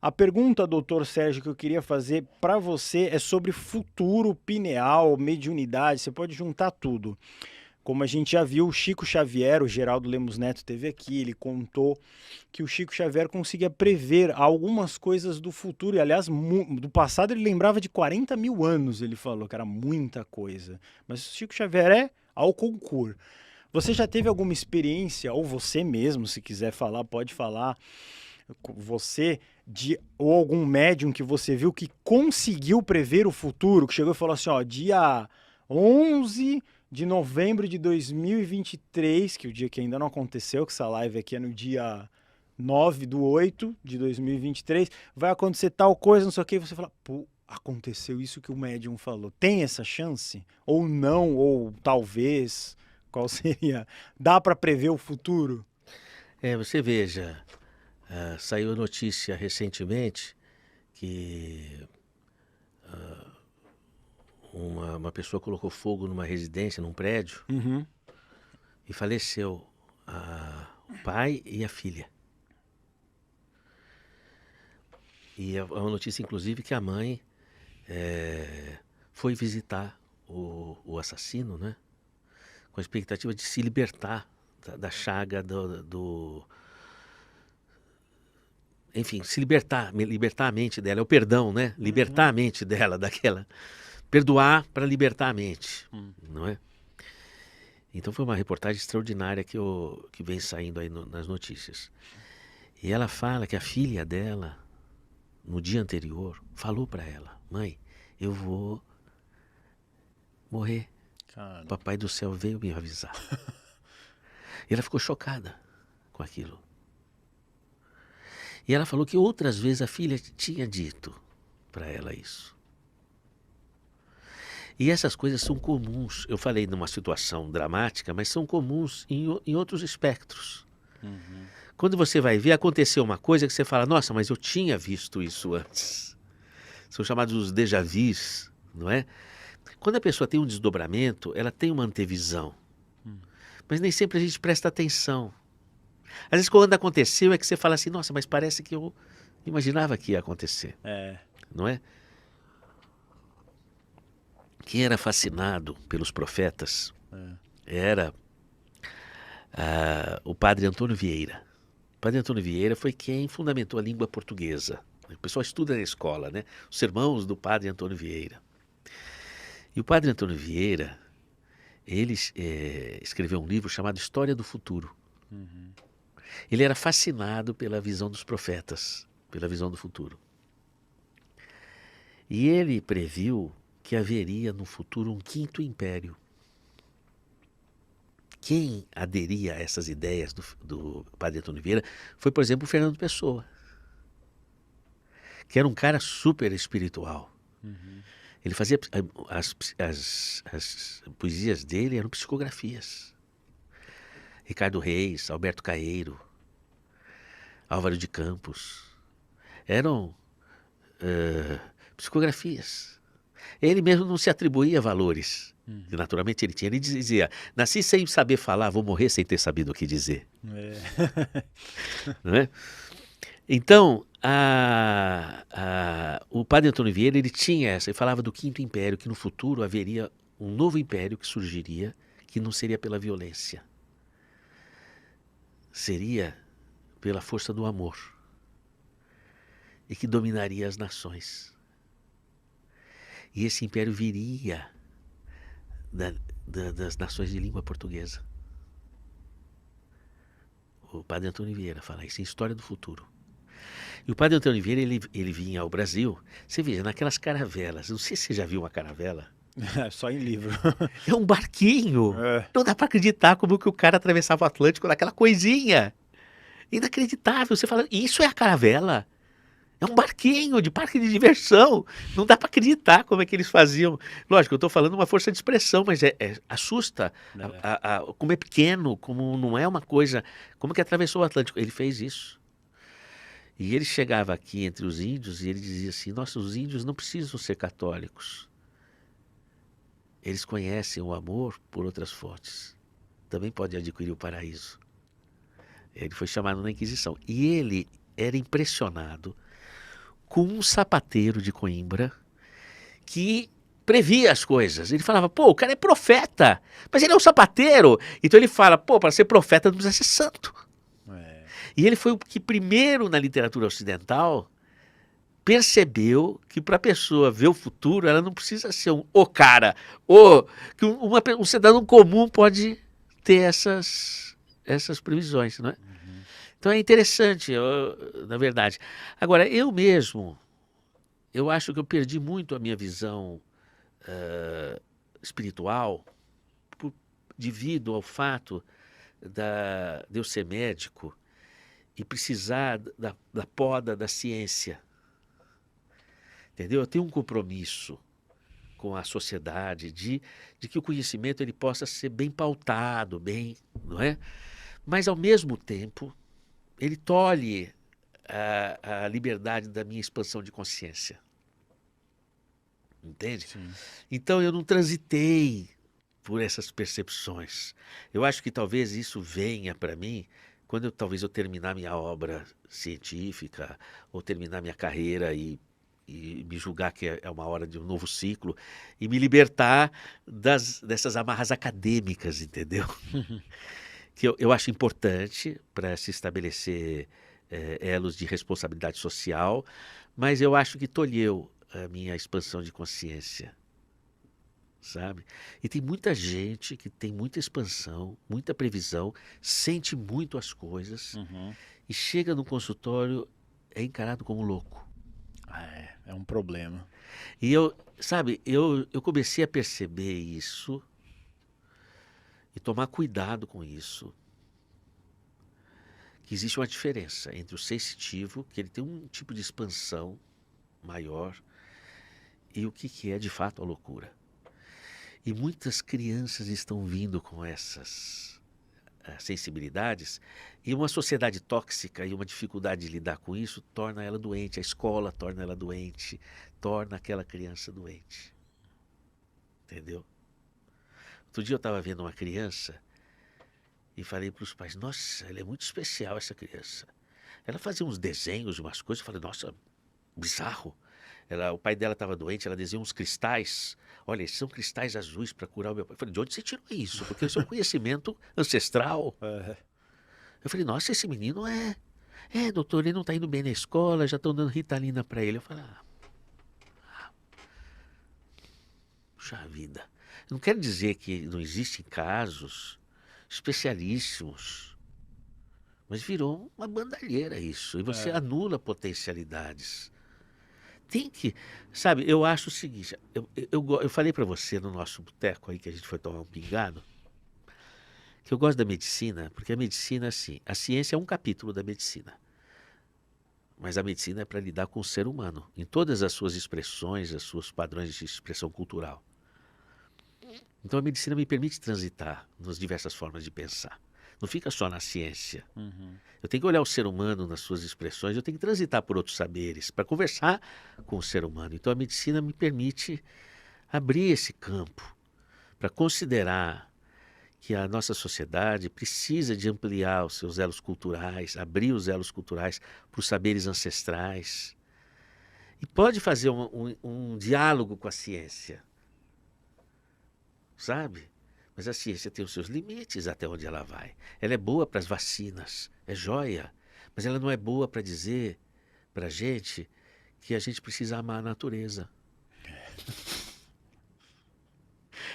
A pergunta, doutor Sérgio, que eu queria fazer para você é sobre futuro pineal, mediunidade, você pode juntar tudo. Como a gente já viu, o Chico Xavier, o Geraldo Lemos Neto esteve aqui, ele contou que o Chico Xavier conseguia prever algumas coisas do futuro, e aliás, do passado ele lembrava de 40 mil anos, ele falou que era muita coisa. Mas o Chico Xavier é ao concurso. Você já teve alguma experiência, ou você mesmo, se quiser falar, pode falar, você, ou algum médium que você viu que conseguiu prever o futuro, que chegou e falou assim, ó, dia 11 de novembro de 2023, que é o dia que ainda não aconteceu, que essa live aqui é no dia 9/8 de 2023, vai acontecer tal coisa, não sei o que, e você fala, pô, aconteceu isso que o médium falou. Tem essa chance? Ou não, ou talvez, qual seria? Dá para prever o futuro? Você veja, saiu notícia recentemente que uma pessoa colocou fogo numa residência, num prédio, Uhum. e faleceu o pai e a filha. E é uma notícia, inclusive, que a mãe foi visitar o assassino, né? Com a expectativa de se libertar da chaga enfim, libertar a mente dela, é o perdão, né? Libertar a mente dela daquela. Perdoar para libertar a mente, não é? Então foi uma reportagem extraordinária que vem saindo aí nas notícias. E ela fala que a filha dela, no dia anterior, falou para ela: mãe, eu vou morrer. Cara. O Papai do céu veio me avisar. E ela ficou chocada com aquilo. E ela falou que outras vezes a filha tinha dito para ela isso. E essas coisas são comuns. Eu falei numa situação dramática, mas são comuns em outros espectros. Quando você vai ver, aconteceu uma coisa que você fala, nossa, mas eu tinha visto isso antes. São chamados os déjà vus, não é? Quando a pessoa tem um desdobramento, ela tem uma antevisão. Mas nem sempre a gente presta atenção. Às vezes quando aconteceu é que você fala assim, nossa, mas parece que eu imaginava que ia acontecer. Não é? Quem era fascinado pelos profetas era o padre Antônio Vieira. O padre Antônio Vieira foi quem fundamentou a língua portuguesa. O pessoal estuda na escola, né? Os sermãos do padre Antônio Vieira. E o padre Antônio Vieira, ele escreveu um livro chamado História do Futuro. Ele era fascinado pela visão dos profetas, pela visão do futuro. E ele previu que haveria no futuro um quinto império. Quem aderia a essas ideias do padre Antônio Vieira foi, por exemplo, o Fernando Pessoa, que era um cara super espiritual. Ele fazia as poesias dele eram psicografias. Ricardo Reis, Alberto Caeiro, Álvaro de Campos, eram psicografias. Ele mesmo não se atribuía valores. Que naturalmente ele tinha. Ele dizia, nasci sem saber falar, vou morrer sem ter sabido o que dizer. Não é? Então, o padre Antônio Vieira, ele tinha essa, ele falava do quinto império, que no futuro haveria um novo império que surgiria, que não seria pela violência. Seria pela força do amor. E que dominaria as nações. E esse império viria das nações de língua portuguesa. O padre Antônio Vieira fala isso em História do Futuro. E o padre Antônio Vieira, ele vinha ao Brasil, você veja, naquelas caravelas, não sei se você já viu uma caravela. Só em livro. É um barquinho. Não dá para acreditar como que o cara atravessava o Atlântico naquela coisinha. Inacreditável. Você fala, isso é a caravela? É um barquinho de parque de diversão. Não dá para acreditar como é que eles faziam. Lógico, eu estou falando uma força de expressão, mas assusta. Como é pequeno, como não é uma coisa... Como que atravessou o Atlântico? Ele fez isso. E ele chegava aqui entre os índios e ele dizia assim, nossa, os índios não precisam ser católicos. Eles conhecem o amor por outras fontes. Também pode adquirir o paraíso. Ele foi chamado na Inquisição. E ele era impressionado com um sapateiro de Coimbra que previa as coisas. Ele falava, pô, o cara é profeta, mas ele é um sapateiro. Então ele fala, pô, para ser profeta não precisa ser santo. E ele foi o que primeiro na literatura ocidental percebeu que para a pessoa ver o futuro, ela não precisa ser o cara, ou que um cidadão comum pode ter essas previsões, não é? Então é interessante, na verdade. Agora, eu mesmo, eu acho que eu perdi muito a minha visão espiritual devido ao fato de eu ser médico e precisar da poda da ciência. Entendeu? Eu tenho um compromisso com a sociedade de que o conhecimento ele possa ser bem pautado, não é? Mas, ao mesmo tempo, ele tolhe a liberdade da minha expansão de consciência. Entende? Sim. Então, eu não transitei por essas percepções. Eu acho que talvez isso venha para mim quando talvez eu terminar minha obra científica ou terminar minha carreira e me julgar que é uma hora de um novo ciclo e me libertar dessas amarras acadêmicas, entendeu? Que eu acho importante para se estabelecer elos de responsabilidade social, mas eu acho que tolheu a minha expansão de consciência, sabe? E tem muita gente que tem muita expansão, muita previsão, sente muito as coisas e chega no consultório, é encarado como louco. É um problema. E sabe, eu comecei a perceber isso e tomar cuidado com isso. Que existe uma diferença entre o sensitivo, que ele tem um tipo de expansão maior, e o que é de fato a loucura. E muitas crianças estão vindo com essas sensibilidades, e uma sociedade tóxica e uma dificuldade de lidar com isso torna ela doente, a escola torna ela doente, torna aquela criança doente. Entendeu? Outro dia eu estava vendo uma criança e falei para os pais, nossa, ela é muito especial essa criança. Ela fazia uns desenhos, umas coisas, eu falei, nossa, bizarro. O pai dela estava doente, ela desenhou uns cristais. Olha, esses são cristais azuis para curar o meu pai. Eu falei, de onde você tirou isso? Porque isso é um conhecimento ancestral. Eu falei, nossa, esse menino doutor, ele não está indo bem na escola, já estão dando Ritalina para ele. Eu falei, puxa vida. Não quero dizer que não existem casos especialíssimos, mas virou uma bandalheira isso. E você anula potencialidades. Tem que, sabe, eu acho o seguinte, eu falei para você no nosso boteco aí, que a gente foi tomar um pingado, que eu gosto da medicina, porque a medicina, assim, a ciência é um capítulo da medicina, mas a medicina é para lidar com o ser humano, em todas as suas expressões, os seus padrões de expressão cultural. Então a medicina me permite transitar nas diversas formas de pensar. Não fica só na ciência. Eu tenho que olhar o ser humano nas suas expressões, eu tenho que transitar por outros saberes, para conversar com o ser humano. Então a medicina me permite abrir esse campo, para considerar que a nossa sociedade precisa de ampliar os seus elos culturais, abrir os elos culturais para os saberes ancestrais. E pode fazer um diálogo com a ciência, sabe? Mas a ciência tem os seus limites até onde ela vai. Ela é boa para as vacinas, é joia, mas ela não é boa para dizer para a gente que a gente precisa amar a natureza.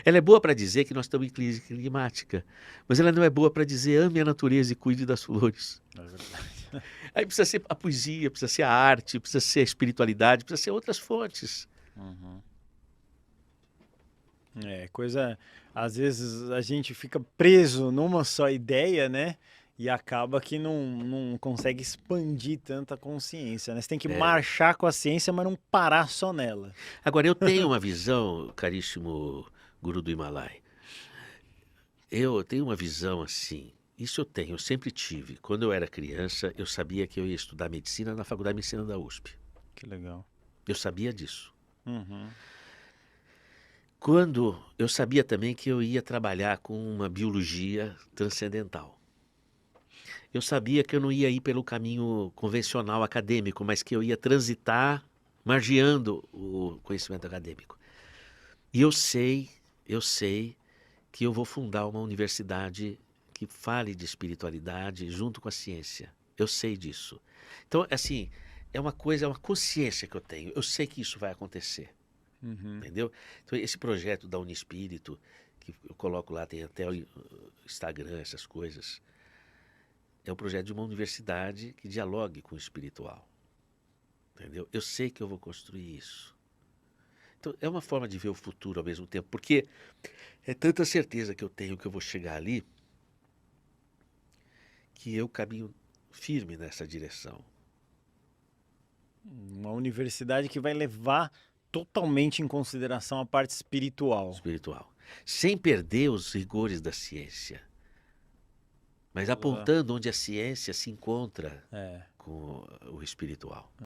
Ela é boa para dizer que nós estamos em crise climática, mas ela não é boa para dizer ame a natureza e cuide das flores. É verdade. Aí precisa ser a poesia, precisa ser a arte, precisa ser a espiritualidade, precisa ser outras fontes. Às vezes a gente fica preso numa só ideia, né? E acaba que não consegue expandir tanta consciência, né? Você tem que marchar com a ciência, mas não parar só nela. Agora, eu tenho uma visão, caríssimo guru do Himalaia. Eu tenho uma visão assim, isso eu sempre tive. Quando eu era criança, eu sabia que eu ia estudar medicina na Faculdade de Medicina da USP. Que legal. Eu sabia disso. Quando eu sabia também que eu ia trabalhar com uma biologia transcendental. eu sabia que eu não ia ir pelo caminho convencional acadêmico, mas que eu ia transitar margeando o conhecimento acadêmico. E eu sei que eu vou fundar uma universidade que fale de espiritualidade junto com a ciência. Eu sei disso. Então, assim, é uma consciência que eu tenho. Eu sei que isso vai acontecer. Entendeu? Então, esse projeto da Unispírito, que eu coloco lá, tem até o Instagram, essas coisas, é um projeto de uma universidade que dialogue com o espiritual. Entendeu? Eu sei que eu vou construir isso. Então, é uma forma de ver o futuro ao mesmo tempo, porque é tanta certeza que eu tenho que eu vou chegar ali, que eu caminho firme nessa direção. Uma universidade que vai levar totalmente em consideração a parte espiritual. Espiritual. Sem perder os rigores da ciência, mas apontando onde a ciência se encontra com o espiritual.